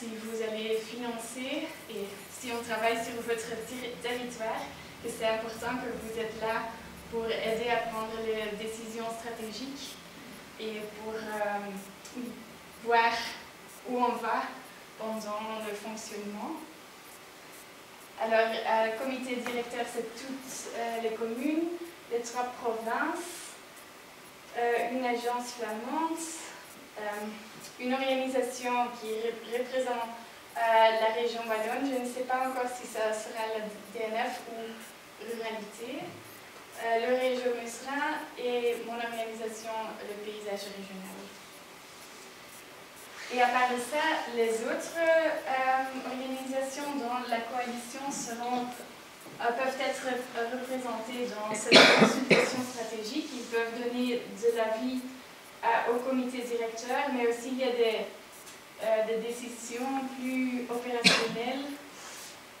si vous allez financer et si on travaille sur votre territoire, que c'est important que vous êtes là pour aider à prendre les décisions stratégiques et pour voir où on va pendant le fonctionnement. Alors, le comité directeur, c'est toutes les communes, les 3 provinces, une agence flamande, une organisation qui représente la région wallonne. Je ne sais pas encore si ça sera la DNF ou Ruralité, le Région Musselin et mon organisation, le Paysage Régional. Et à part de ça, les autres organisations dans la coalition peuvent être représentées dans cette consultation stratégique. Ils peuvent donner de l'avis au comité directeur, mais aussi il y a des décisions plus opérationnelles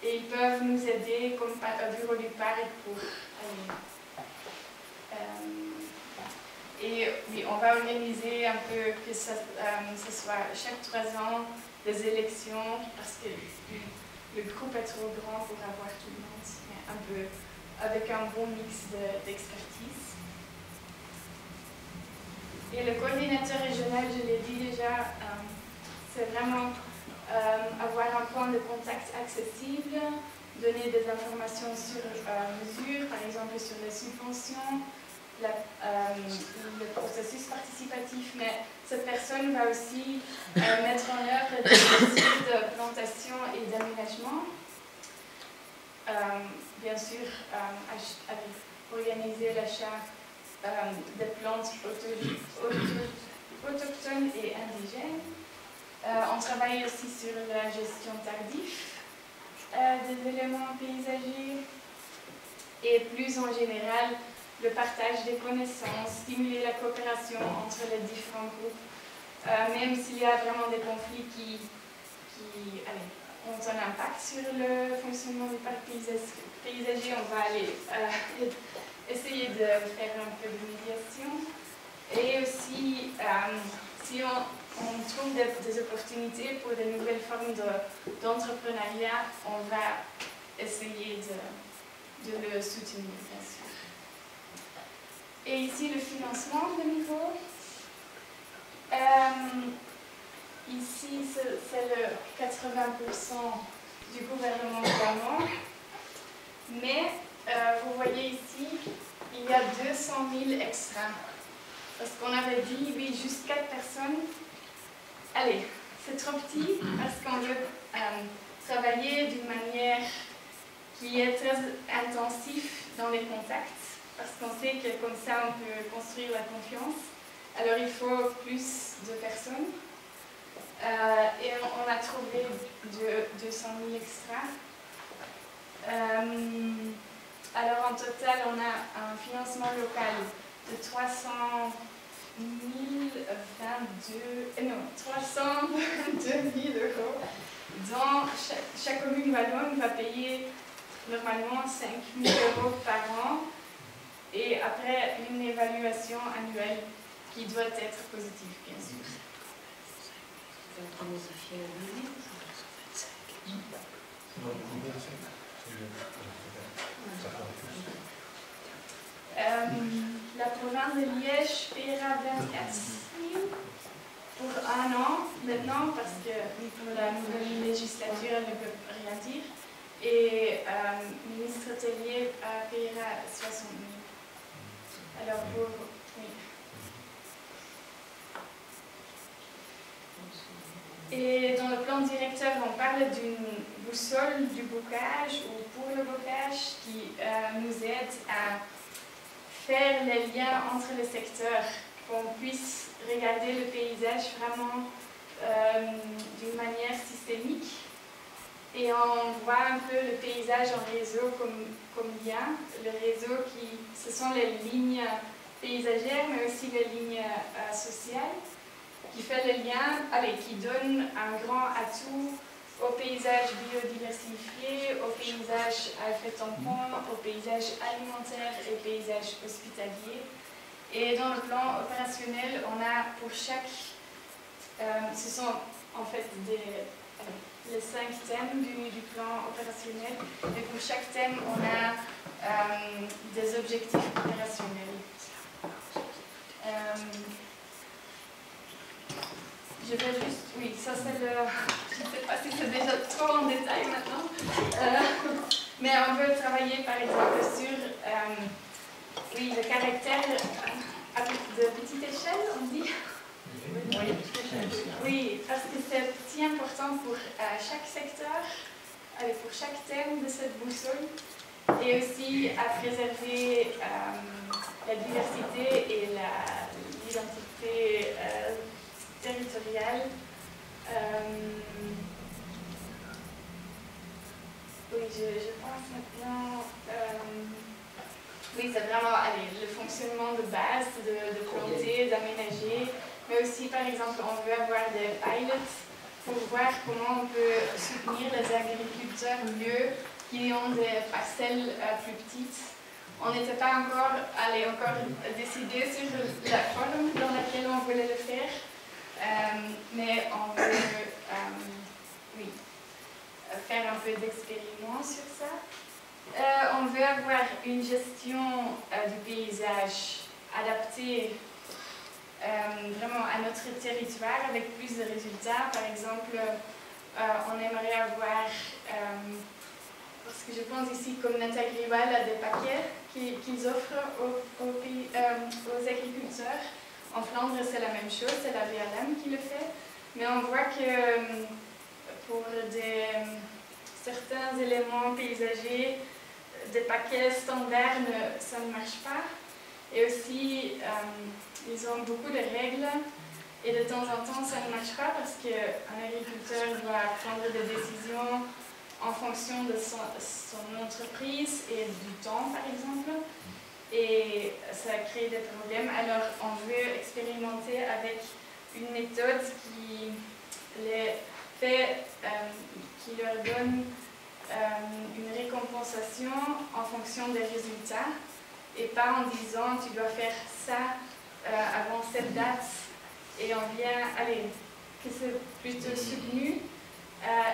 et ils peuvent nous aider comme bureau du parc pour et oui, on va organiser un peu que ce soit chaque 3 ans des élections parce que le groupe est trop grand pour avoir tout le monde, mais un peu avec un bon mix d'expertise. Et le coordinateur régional, je l'ai dit déjà, c'est vraiment avoir un point de contact accessible, donner des informations sur mesure, par exemple sur les subventions, le processus participatif, mais cette personne va aussi mettre en œuvre des processus de plantation et d'aménagement. Bien sûr, organiser l'achat des plantes autochtones et indigènes. On travaille aussi sur la gestion tardive des éléments paysagers et plus en général le partage des connaissances, stimuler la coopération entre les différents groupes, même s'il y a vraiment des conflits qui ont un impact sur le fonctionnement du parc paysager, on va essayer de faire un peu de médiation. Et aussi, si on trouve des opportunités pour de nouvelles formes d'entrepreneuriat, on va essayer de le soutenir, bien sûr. Et ici, le financement de niveau. Ici, c'est le 80% du gouvernement flamand. Mais, vous voyez ici, il y a 200 000 extras. Parce qu'on avait dit, oui, juste 4 personnes. Allez, c'est trop petit parce qu'on veut travailler d'une manière qui est très intensive dans les contacts. Parce qu'on sait que comme ça, on peut construire la confiance. Alors, il faut plus de personnes. Et on a trouvé 200 000 extras. Alors, en total, on a un financement local de 322 000 euros. Dont chaque commune wallonne va payer normalement 5 000 euros par an. Et après, une évaluation annuelle qui doit être positive, bien sûr. La province de Liège paiera 24 000 pour 1 an maintenant, parce que pour la nouvelle législature, elle ne peut rien dire. Et le ministre Tellier paiera 60 000. Alors, oui. Et dans le plan directeur, on parle d'une boussole du bocage ou pour le bocage qui nous aide à faire les liens entre les secteurs, qu'on puisse regarder le paysage vraiment d'une manière systémique. Et on voit un peu le paysage en réseau comme lien. Le réseau, ce sont les lignes paysagères, mais aussi les lignes sociales, qui fait le lien, qui donne un grand atout au paysage biodiversifié, au paysage à effet tampon, au paysage alimentaire et paysage hospitalier. Et dans le plan opérationnel, on a pour chaque... ce sont en fait 5 thèmes du plan opérationnel. Et pour chaque thème, on a des objectifs opérationnels. Je vais juste, oui, ça c'est le, je ne sais pas si c'est déjà trop en détail maintenant, mais on veut travailler par exemple sur oui, le caractère de petite échelle, on dit. Oui, parce que c'est si important pour chaque secteur, pour chaque thème de cette boussole, et aussi à préserver la diversité et l'identité territoriale. Oui, je pense maintenant. Oui, c'est vraiment le fonctionnement de base, de planter, d'aménager, mais aussi, par exemple, on veut avoir des pilots pour voir comment on peut soutenir les agriculteurs mieux qui ont des parcelles plus petites. On n'était pas encore décidé sur la forme dans laquelle on voulait le faire, mais on veut oui, faire un peu d'expériment sur ça. On veut avoir une gestion du paysage adaptée vraiment à notre territoire avec plus de résultats. Par exemple, on aimerait avoir, parce que je pense ici comme Natagrival a des paquets qu'ils offrent aux agriculteurs. En Flandre, c'est la même chose, c'est la VLM qui le fait. Mais on voit que pour certains éléments paysagers, des paquets standards, ça ne marche pas. Et aussi, ils ont beaucoup de règles et de temps en temps, ça ne marche pas parce qu'un agriculteur doit prendre des décisions en fonction de son entreprise et du temps, par exemple. Et ça crée des problèmes. Alors, on veut expérimenter avec une méthode qui leur donne une récompensation en fonction des résultats et pas en disant tu dois faire ça avant cette date et on vient, que c'est plutôt soutenu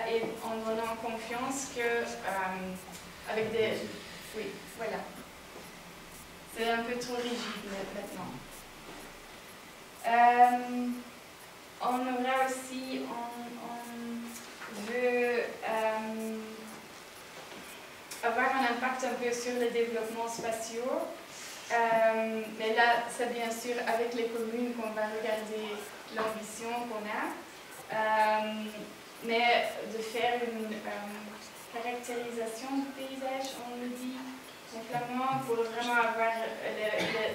et en donnant confiance que avec des... Oui, voilà. C'est un peu trop rigide maintenant. On aura aussi, on veut avoir un impact un peu sur le développement spatiaux. Mais là, c'est bien sûr avec les communes qu'on va regarder l'ambition qu'on a. Mais de faire une caractérisation du paysage, on le dit en flamand, pour vraiment avoir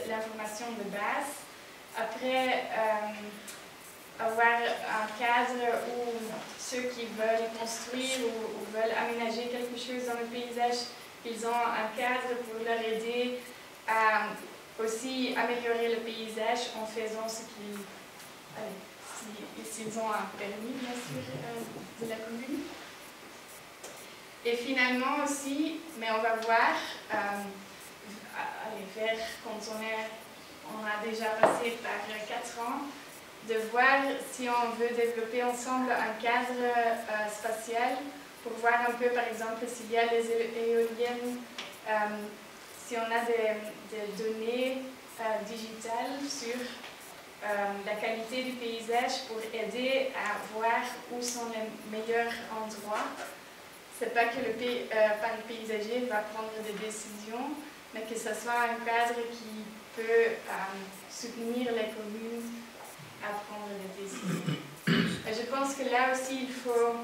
l'information de base. Après, avoir un cadre où ceux qui veulent construire ou veulent aménager quelque chose dans le paysage, ils ont un cadre pour leur aider à aussi améliorer le paysage en faisant ce qu'ils... s'ils ont un permis, bien sûr, de la commune. Et finalement aussi, mais on va voir, vers quand on a déjà passé par 4 ans, de voir si on veut développer ensemble un cadre spatial pour voir un peu, par exemple, s'il y a les éoliennes, si on a des données digitales sur la qualité du paysage pour aider à voir où sont les meilleurs endroits. C'est pas que le paysager va prendre des décisions, mais que ce soit un cadre qui peut soutenir les communes à prendre des décisions. Et je pense que là aussi, il faut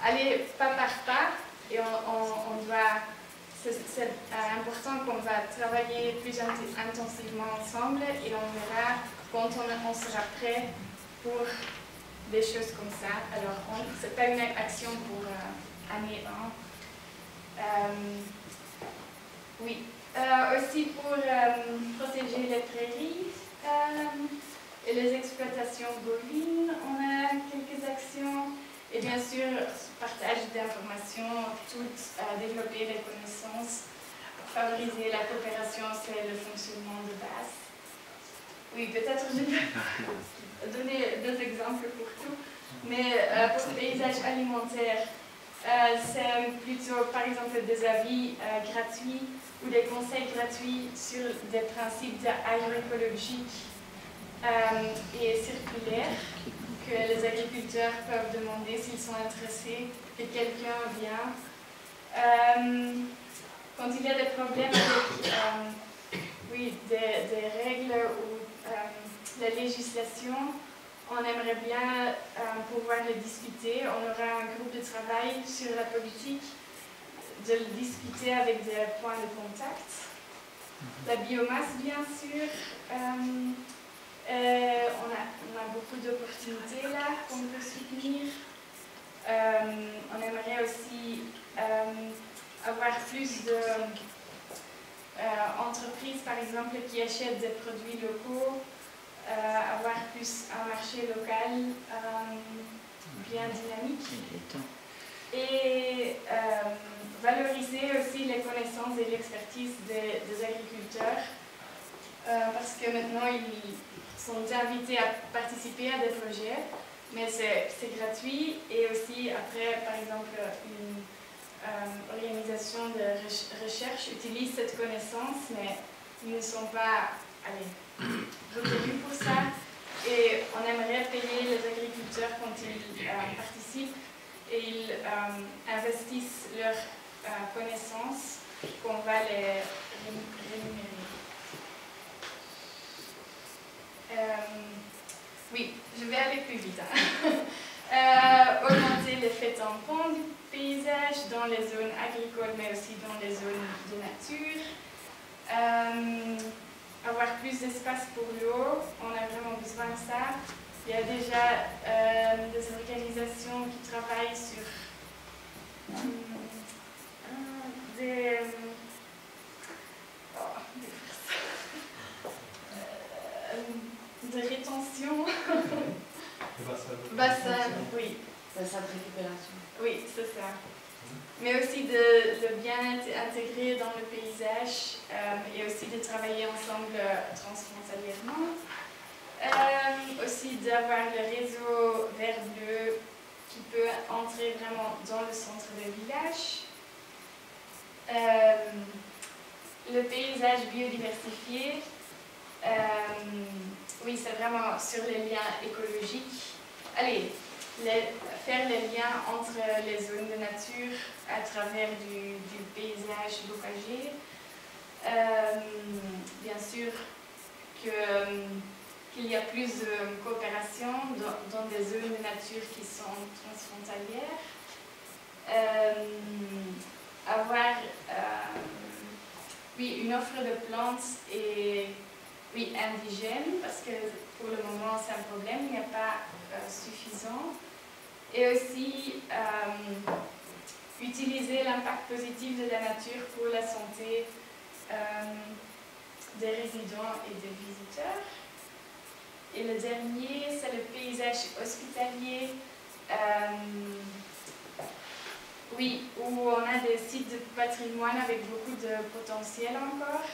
aller pas par pas et on doit... C'est important qu'on va travailler plus intensivement ensemble et on verra quand on sera prêt pour des choses comme ça. Alors, ce n'est pas une action pour année 1. Oui. Aussi pour protéger les prairies et les exploitations bovines, on a quelques actions. Et bien sûr, partage d'informations, développer les connaissances, favoriser la coopération, c'est le fonctionnement de base. Oui, peut-être je vais donner 2 exemples pour tout. Mais pour le paysage alimentaire, c'est plutôt par exemple des avis gratuits ou des conseils gratuits sur des principes agroécologiques et circulaires que les agriculteurs peuvent demander s'ils sont intéressés, que quelqu'un vient. Quand il y a des problèmes avec des règles ou la législation, on aimerait bien pouvoir le discuter. On aura un groupe de travail sur la politique, de le discuter avec des points de contact. La biomasse, bien sûr. On a beaucoup d'opportunités là qu'on peut soutenir. On aimerait aussi avoir plus d'entreprises, par exemple, qui achètent des produits locaux, avoir plus un marché local bien dynamique et valoriser aussi les connaissances et l'expertise des agriculteurs parce que maintenant ils sont invités à participer à des projets, mais c'est gratuit et aussi après, par exemple, une organisation de recherche utilise cette connaissance, mais ils ne sont pas reconnus pour ça. Et on aimerait payer les agriculteurs quand ils participent et ils investissent leurs connaissances qu'on va les rémunérer. Oui, je vais aller plus vite. Augmenter l'effet tampon du paysage dans les zones agricoles, mais aussi dans les zones de nature. Avoir plus d'espace pour l'eau, on a vraiment besoin de ça. Il y a déjà des organisations qui travaillent sur de rétention. Bassin, oui. Bassin de récupération. Oui, c'est ça. Mais aussi de bien intégrer dans le paysage et aussi de travailler ensemble transfrontalièrement. Aussi d'avoir le réseau vert-bleu qui peut entrer vraiment dans le centre du village. Le paysage biodiversifié. Oui, c'est vraiment sur les liens écologiques. Allez, faire les liens entre les zones de nature à travers du paysage bocager. Bien sûr qu'il y a plus de coopération dans des zones de nature qui sont transfrontalières. Avoir une offre de plantes et indigènes, parce que pour le moment c'est un problème, il n'y a pas suffisant. Et aussi utiliser l'impact positif de la nature pour la santé des résidents et des visiteurs. Et le dernier, c'est le paysage hospitalier. Où on a des sites de patrimoine avec beaucoup de potentiel encore,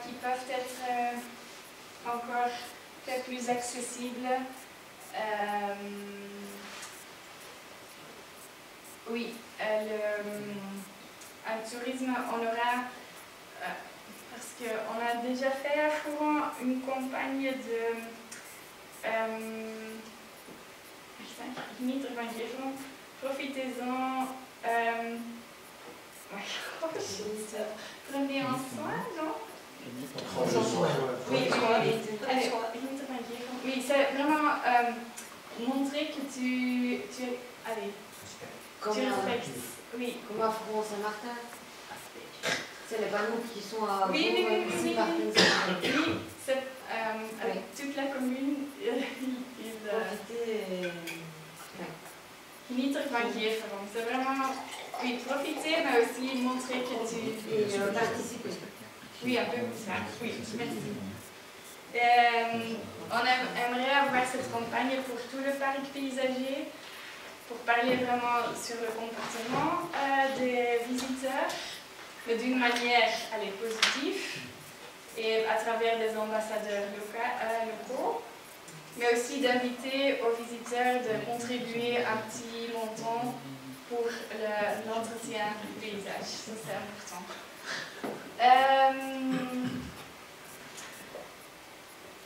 qui peuvent être encore fait plus accessibles. Un tourisme, on aura, parce qu'on a déjà fait à Fouran une campagne de profitez-en, prenez en soin, non? Oui, c'est vraiment montrer que tu respectes. Oui. Comme à Fouran-Saint-Martin. C'est les panneaux qui sont à Oui, c'est avec toute la commune. C'est vraiment profiter, mais aussi montrer que tu participes. Oui, un peu comme ça. Oui, merci. On aimerait avoir cette campagne pour tout le parc paysager, pour parler vraiment sur le comportement des visiteurs, mais d'une manière positive et à travers des ambassadeurs locaux. mais aussi d'inviter aux visiteurs de contribuer un petit montant pour l'entretien du paysage. Ça, c'est important.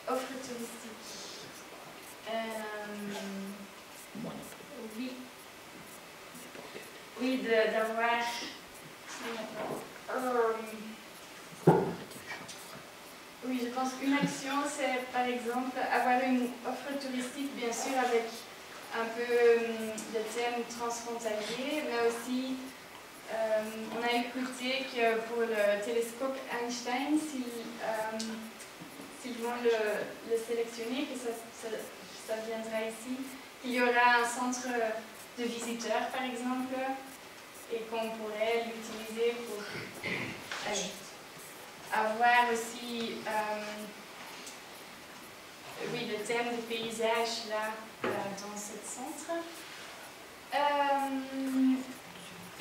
Offre touristique. Oui. Oui, d'avoir... oui, je pense qu'une action, c'est par exemple avoir une offre touristique, bien sûr, avec un peu de thèmes transfrontaliers, mais aussi, on a écouté que pour le télescope Einstein, s'ils vont le sélectionner, que ça viendra ici, il y aura un centre de visiteurs, par exemple, et qu'on pourrait l'utiliser pour avoir aussi oui, le thème du paysage là, dans ce centre.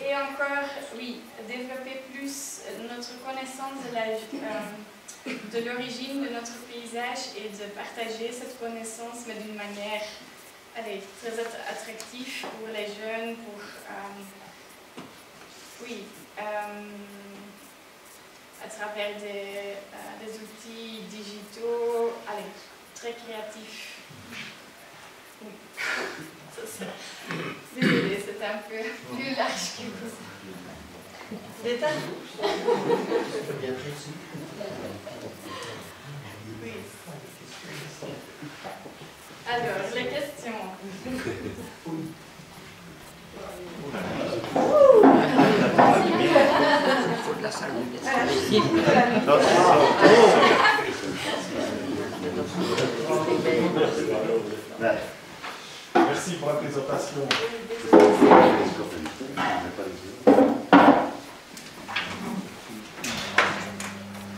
Et encore, oui, développer plus notre connaissance de l'origine de notre paysage et de partager cette connaissance, mais d'une manière très attractive pour les jeunes, pour oui, à travers des outils digitaux, très créatifs. Oui. Désolée, c'est un peu plus large que vous. Détail. Bien précis. Oui. Alors, les questions. Il faut de la salle. Merci pour la présentation.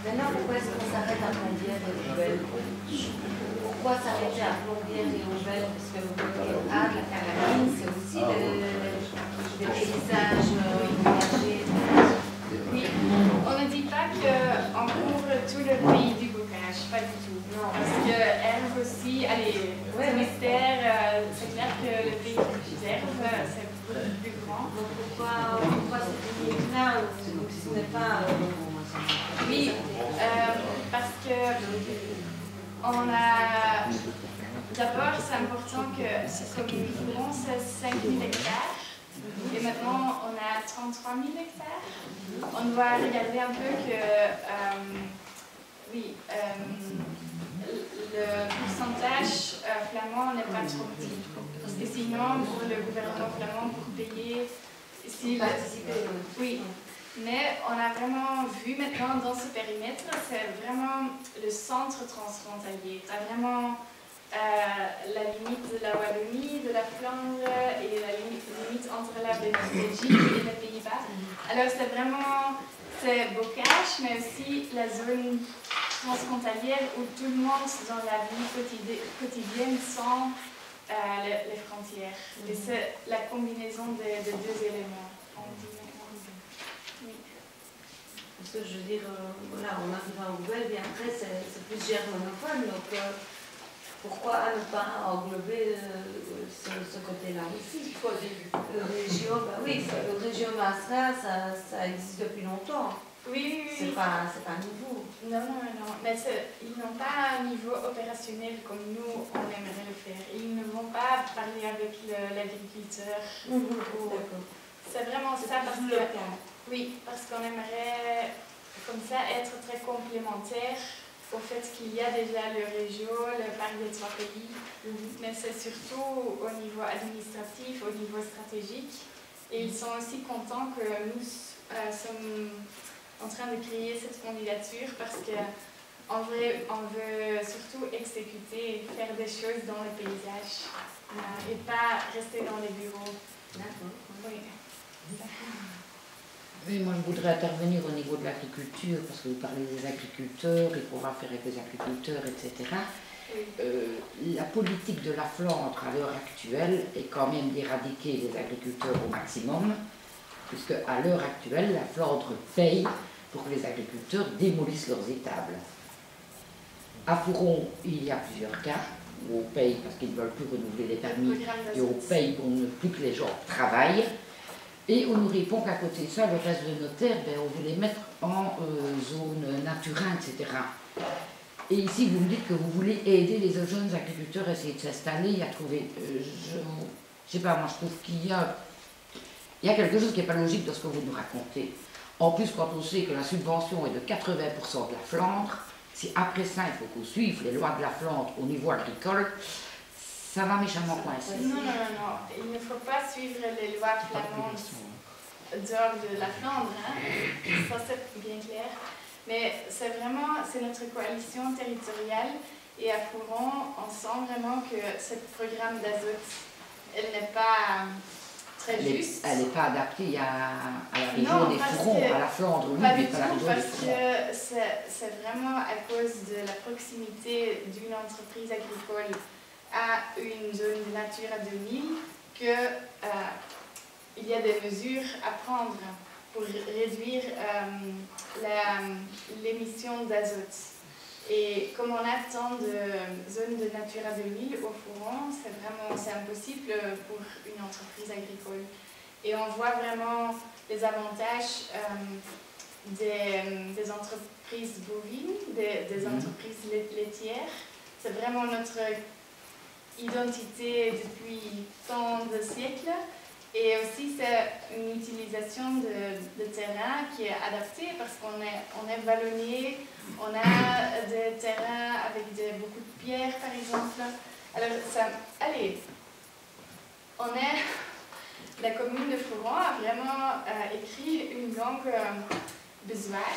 Maintenant, pourquoi est-ce qu'on s'arrête à Plombières et Ouvelle? Pourquoi s'arrêter à Plombières et Ouvelle? Parce que la Calamine, c'est aussi des paysages imagés. Oui, on ne dit pas qu'on couvre tout le pays du bocage, pas du tout. Non. Parce que Herve aussi, Mystère, c'est clair que le pays d'Herve, c'est beaucoup plus grand. Donc pourquoi cette limite-là, ce n'est pas... Oui, parce que on a... D'abord, c'est important que, comme nous voulons, c'est 5 000 hectares. Et maintenant, on a 33 000 hectares. On doit regarder un peu que, oui, le pourcentage flamand n'est pas trop petit. Parce que sinon, pour le gouvernement flamand, pour payer... Oui, mais on a vraiment vu maintenant dans ce périmètre, c'est vraiment le centre transfrontalier. Tu as vraiment la limite de la Wallonie, de la Flandre et la limite entre la Belgique et les Pays-Bas. Alors c'est vraiment, c'est Bocage, mais aussi la zone transfrontalière où tout le monde dans la vie quotidienne sent les frontières. Et c'est la combinaison des deux éléments. Oui. Parce que je veux dire, voilà, on arrive à Ouvelle, et après c'est plus germanophone, donc pourquoi ne pas englober ce côté-là aussi? Le région, bah oui, le région Masra, ça existe depuis longtemps. Oui. C'est pas nouveau. Non, mais ils n'ont pas un niveau opérationnel comme nous, on aimerait le faire. Ils ne vont pas parler avec l'agriculteur. C'est vraiment ça parce que... Oui, parce qu'on aimerait comme ça être très complémentaire au fait qu'il y a déjà le Régio, le parc des 3 pays, mais c'est surtout au niveau administratif, au niveau stratégique. Et ils sont aussi contents que nous sommes en train de créer cette candidature parce qu'en vrai, on veut surtout exécuter, faire des choses dans le paysage et pas rester dans les bureaux. D'accord. Oui. Oui, moi je voudrais intervenir au niveau de l'agriculture, parce que vous parlez des agriculteurs, et qu'on va faire avec les agriculteurs, etc. Oui. La politique de la Flandre à l'heure actuelle est quand même d'éradiquer les agriculteurs au maximum, puisque à l'heure actuelle, la Flandre paye pour que les agriculteurs démolissent leurs étables. À Fouron, il y a plusieurs cas ou aux payes parce qu'ils ne veulent plus renouveler les permis, Programme et aux d'Azote. payes pour ne plus que les gens travaillent. Et on nous répond qu'à côté de ça, le reste de nos terres, ben, on veut les mettre en zone naturelle, etc. Et ici, vous me dites que vous voulez aider les jeunes agriculteurs à essayer de s'installer, à trouver... je sais pas, moi je trouve qu'il y a quelque chose qui n'est pas logique dans ce que vous nous racontez. En plus, quand on sait que la subvention est de 80% de la Flandre, si après ça, il faut qu'on suive les lois de la Flandre au niveau agricole, ça va méchamment coincer. Non, il ne faut pas suivre les lois flamandes dehors de la Flandre, hein. Ça c'est bien clair. Mais c'est notre coalition territoriale et à Fouron, on sent vraiment que ce programme d'Azote, elle n'est pas très juste. Elle n'est pas adaptée à la région des Fourons, à la Flandre, oui, pas mais du pas à la tout, région des parce Fourons. que c'est vraiment à cause de la proximité d'une entreprise agricole à une zone de Natura 2000 qu'il y a des mesures à prendre pour réduire l'émission d'azote. Et comme on a tant de zones de Natura 2000 au Fourron, c'est impossible pour une entreprise agricole. Et on voit vraiment les avantages des entreprises bovines, des entreprises laitières. C'est vraiment notre identité depuis tant de siècles. Et aussi, c'est une utilisation de terrain qui est adaptée parce qu'on est vallonné, on a des terrains avec beaucoup de pierres, par exemple. Alors, la commune de Fouron a vraiment écrit une longue besoin,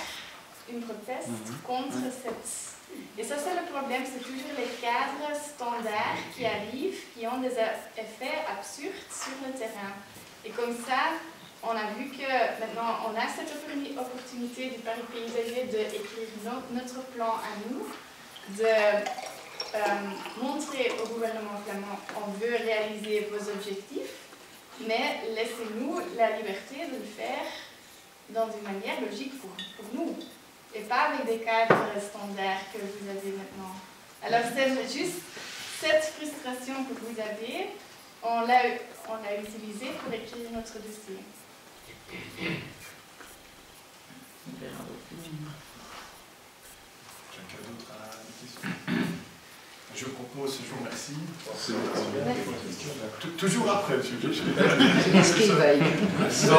une proteste contre cette... Et ça, c'est le problème, c'est toujours les cadres standards qui arrivent, qui ont des effets absurdes sur le terrain. Et comme ça, on a vu que maintenant, on a cette opportunité du Paris paysager d'écrire notre plan à nous, de montrer au gouvernement flamand on veut réaliser vos objectifs, mais laissez-nous la liberté de le faire dans une manière logique pour nous. Et pas avec des cadres standards que vous avez maintenant. Alors c'est juste cette frustration que vous avez, on l'a utilisée pour écrire notre dossier. Quelqu'un d'autre a une question? Je propose, je vous remercie. Toujours après, monsieur. C'est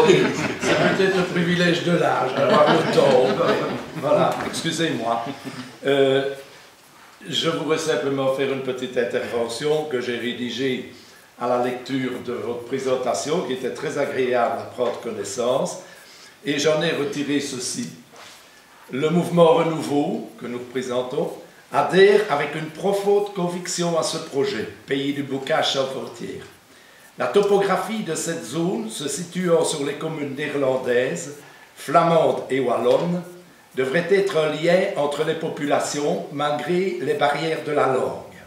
peut-être le privilège de l'âge, d'avoir le temps. Voilà, excusez-moi. Je voudrais simplement faire une petite intervention que j'ai rédigée à la lecture de votre présentation, qui était très agréable à prendre connaissance, et j'en ai retiré ceci. Le mouvement Renouveau, que nous représentons, adhère avec une profonde conviction à ce projet, Pays du bocage sans frontières. La topographie de cette zone, se situant sur les communes néerlandaises, flamandes et wallonnes, devrait être un lien entre les populations malgré les barrières de la langue.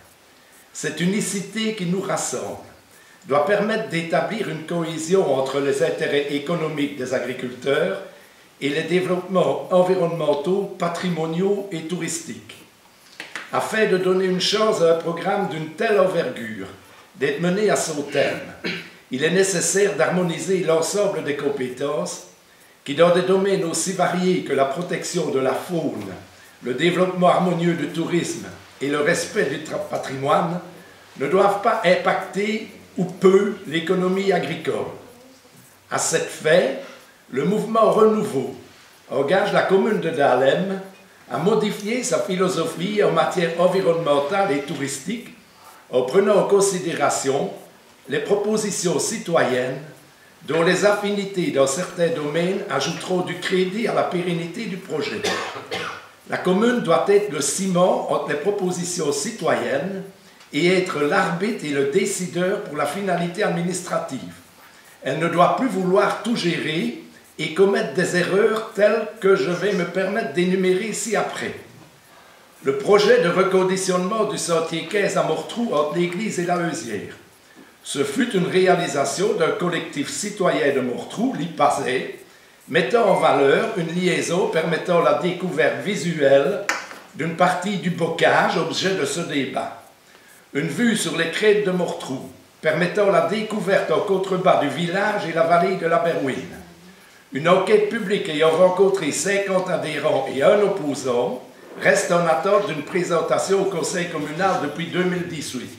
Cette unicité qui nous rassemble doit permettre d'établir une cohésion entre les intérêts économiques des agriculteurs et les développements environnementaux, patrimoniaux et touristiques. Afin de donner une chance à un programme d'une telle envergure d'être mené à son terme, il est nécessaire d'harmoniser l'ensemble des compétences qui, dans des domaines aussi variés que la protection de la faune, le développement harmonieux du tourisme et le respect du patrimoine, ne doivent pas impacter ou peu l'économie agricole. À cette fin, le mouvement Renouveau engage la commune de Dahlem à modifier sa philosophie en matière environnementale et touristique en prenant en considération les propositions citoyennes dont les affinités dans certains domaines ajouteront du crédit à la pérennité du projet. La commune doit être le ciment entre les propositions citoyennes et être l'arbitre et le décideur pour la finalité administrative. Elle ne doit plus vouloir tout gérer et commettre des erreurs telles que je vais me permettre d'énumérer ci-après. Le projet de reconditionnement du sentier 15 à Mortrou entre l'église et la Heusière. Ce fut une réalisation d'un collectif citoyen de Mortrou, l'IPASE, mettant en valeur une liaison permettant la découverte visuelle d'une partie du bocage, objet de ce débat. Une vue sur les crêtes de Mortrou, permettant la découverte en contrebas du village et la vallée de la Berwyn. Une enquête publique ayant rencontré 50 adhérents et un opposant reste en attente d'une présentation au conseil communal depuis 2018.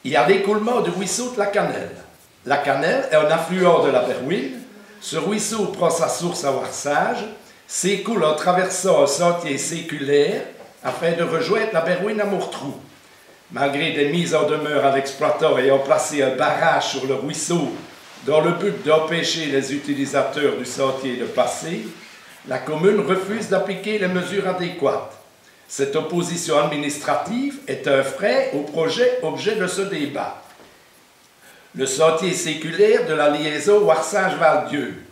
Il y a l'écoulement du ruisseau de la Cannelle. La Cannelle est un affluent de la Berwyn. Ce ruisseau prend sa source à Warsage, s'écoule en traversant un sentier séculaire afin de rejoindre la Berwyn à Mortrou. Malgré des mises en demeure à l'exploitant ayant placé un barrage sur le ruisseau dans le but d'empêcher les utilisateurs du sentier de passer, la commune refuse d'appliquer les mesures adéquates. Cette opposition administrative est un frein au projet objet de ce débat. Le sentier séculaire de la liaison Warsage-Val-Dieu.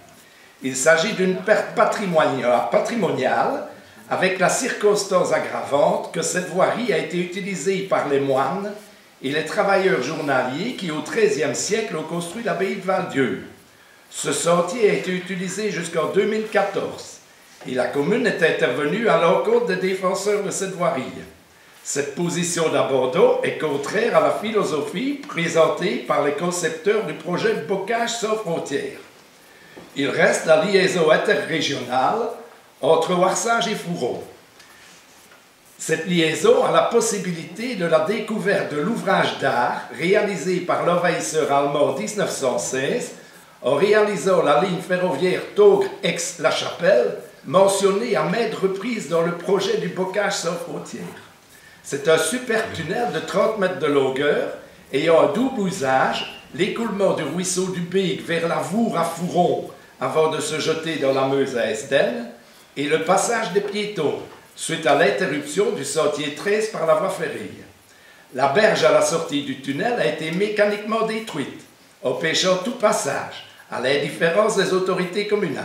Il s'agit d'une perte patrimoniale avec la circonstance aggravante que cette voirie a été utilisée par les moines et les travailleurs journaliers qui, au XIIIe siècle, ont construit l'abbaye de Val-Dieu. Ce sentier a été utilisé jusqu'en 2014 et la commune est intervenue à l'encontre des défenseurs de cette voirie. Cette position d'abandon est contraire à la philosophie présentée par les concepteurs du projet Bocage sans frontières. Il reste la liaison interrégionale entre Warsage et Fouron. Cette liaison a la possibilité de la découverte de l'ouvrage d'art réalisé par l'envahisseur allemand en 1916 en réalisant la ligne ferroviaire Togres-Aix-La Chapelle, mentionnée à maintes reprises dans le projet du Bocage sans frontières. C'est un super tunnel de 30 mètres de longueur ayant un double usage, l'écoulement du ruisseau du Bègue vers la Vour à Fouron avant de se jeter dans la Meuse à Esden, et le passage des piétons, suite à l'interruption du sentier 13 par la voie ferrée. La berge à la sortie du tunnel a été mécaniquement détruite, empêchant tout passage, à l'indifférence des autorités communales.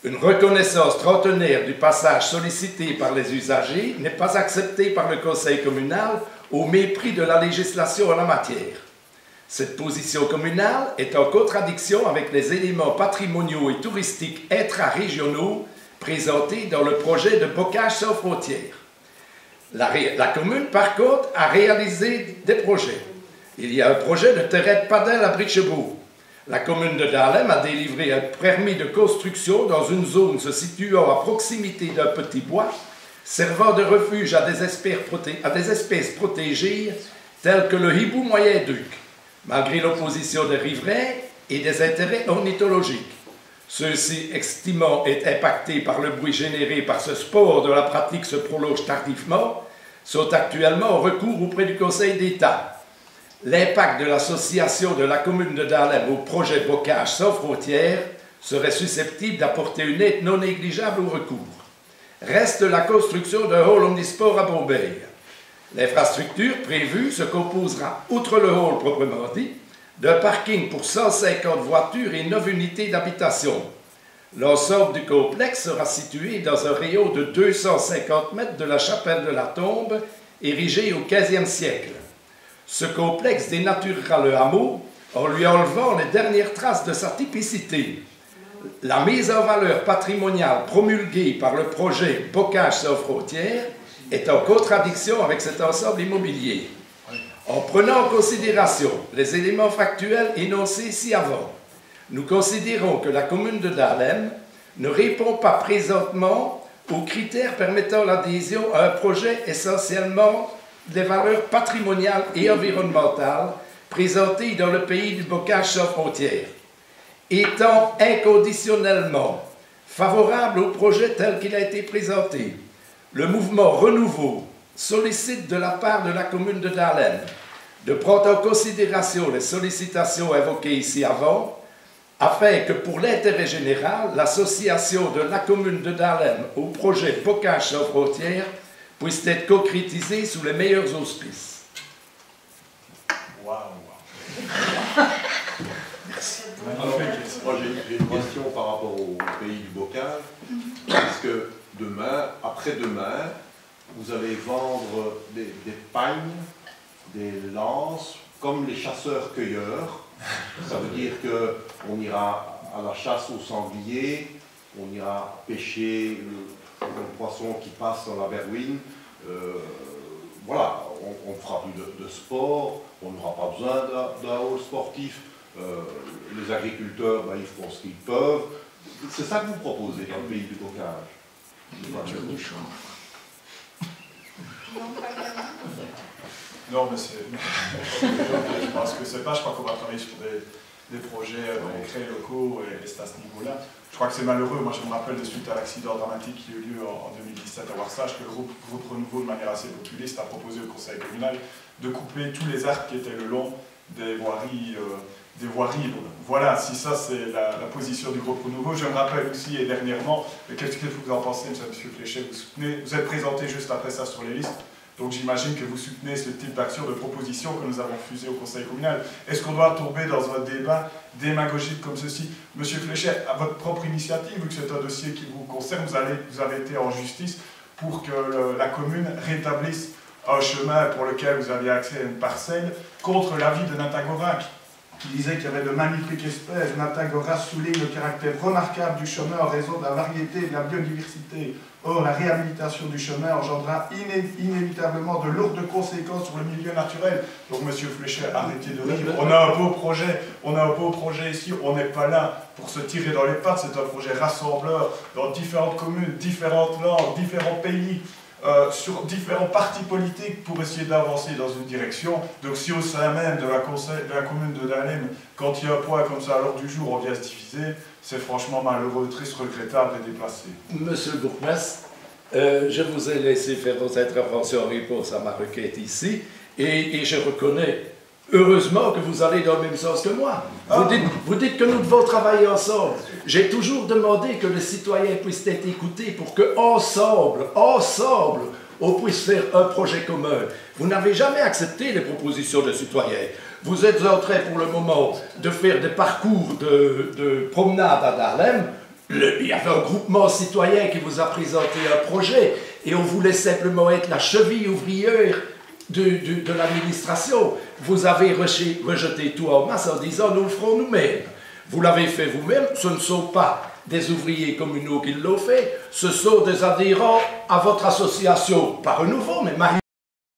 Une reconnaissance trentenaire du passage sollicité par les usagers n'est pas acceptée par le conseil communal au mépris de la législation en la matière. Cette position communale est en contradiction avec les éléments patrimoniaux et touristiques intra-régionaux présentés dans le projet de Bocage sans frontières. La commune, par contre, a réalisé des projets. Il y a un projet de terrain de padel à Brichebourg. La commune de Dahlem a délivré un permis de construction dans une zone se situant à proximité d'un petit bois, servant de refuge à des espèces protégées telles que le hibou moyen-duc, malgré l'opposition des riverains et des intérêts ornithologiques. Ceux-ci, estimant être impactés par le bruit généré par ce sport dont la pratique se prolonge tardivement, sont actuellement en recours auprès du Conseil d'État. L'impact de l'association de la commune de Dahlem au projet Bocage sans frontières serait susceptible d'apporter une aide non négligeable au recours. Reste la construction d'un hall omnisport à Bourbeil. L'infrastructure prévue se composera, outre le hall proprement dit, d'un parking pour 150 voitures et 9 unités d'habitation. L'ensemble du complexe sera situé dans un rayon de 250 mètres de la chapelle de la Tombe, érigée au XVe siècle. Ce complexe dénaturera le hameau en lui enlevant les dernières traces de sa typicité. La mise en valeur patrimoniale promulguée par le projet Bocage sans frontières est en contradiction avec cet ensemble immobilier. En prenant en considération les éléments factuels énoncés ci-avant, nous considérons que la commune de Dahlem ne répond pas présentement aux critères permettant l'adhésion à un projet essentiellement des valeurs patrimoniales et environnementales présentées dans le pays du Bocage sans frontières, étant inconditionnellement favorable au projet tel qu'il a été présenté. Le mouvement Renouveau sollicite de la part de la commune de Dahlem de prendre en considération les sollicitations évoquées ici avant, afin que pour l'intérêt général, l'association de la commune de Dahlem au projet Bocage sans frontières puisse être concrétisée sous les meilleurs auspices. Waouh. Merci. Alors, moi j'ai une question par rapport au pays du Bocage, parce que demain, après-demain, vous allez vendre des pagnes, des lances, comme les chasseurs-cueilleurs. Ça veut dire qu'on ira à la chasse au sanglier, on ira pêcher le poisson qui passe dans la Berwyn. Voilà, on ne fera plus de sport, on n'aura pas besoin d'un hall sportif, les agriculteurs, ben, ils font ce qu'ils peuvent. C'est ça que vous proposez dans le pays du bocage. Non, pas vraiment. Non, mais c'est... je pense que c'est pas, je crois qu'on va travailler sur des projets concrets, locaux, et c'est à ce niveau-là. Je crois que c'est malheureux. Moi, je me rappelle de suite à l'accident dramatique qui a eu lieu en 2017 à Warsage, que le groupe Renouveau, de manière assez populiste, a proposé au conseil communal de couper tous les arbres qui étaient le long des voiries. Voilà, si ça c'est la position du groupe Renouveau. Je me rappelle aussi, et dernièrement, qu'est-ce que vous en pensez, M. Fléchet, vous êtes présenté juste après ça sur les listes. Donc j'imagine que vous soutenez ce type d'action, de proposition que nous avons fusée au Conseil communal. Est-ce qu'on doit tomber dans un débat démagogique comme ceci? Monsieur Fléchet, à votre propre initiative, vu que c'est un dossier qui vous concerne, vous avez été en justice pour que la commune rétablisse un chemin pour lequel vous aviez accès à une parcelle contre l'avis de Natagorac, qui disait qu'il y avait de magnifiques espèces. Natagora souligne le caractère remarquable du chemin en raison de la variété et de la biodiversité. Or, la réhabilitation du chemin engendrera inévitablement de lourdes conséquences sur le milieu naturel. Donc, monsieur Fléchet, arrêtez de rire. On a un beau projet ici. On n'est pas là pour se tirer dans les pattes. C'est un projet rassembleur dans différentes communes, différentes langues, différents pays. Sur différents partis politiques pour essayer d'avancer dans une direction. Donc si au sein même de la commune de Dahlem, quand il y a un point comme ça à l'ordre du jour, on vient se diviser, c'est franchement malheureux, triste, regrettable et déplacé. Monsieur le bourgmestre, je vous ai laissé faire vos interventions en réponse à ma requête ici, et je reconnais heureusement que vous allez dans le même sens que moi. Vous dites que nous devons travailler ensemble. J'ai toujours demandé que les citoyens puissent être écoutés pour que ensemble, on puisse faire un projet commun. Vous n'avez jamais accepté les propositions des citoyens. Vous êtes en train pour le moment de faire des parcours de promenade à Dahlem. Il y avait un groupement citoyen qui vous a présenté un projet et on voulait simplement être la cheville ouvrière de l'administration. Vous avez rejeté tout en masse en disant nous le ferons nous-mêmes. Vous l'avez fait vous-même, ce ne sont pas des ouvriers communaux qui l'ont fait, ce sont des adhérents à votre association, pas Renouveau, mais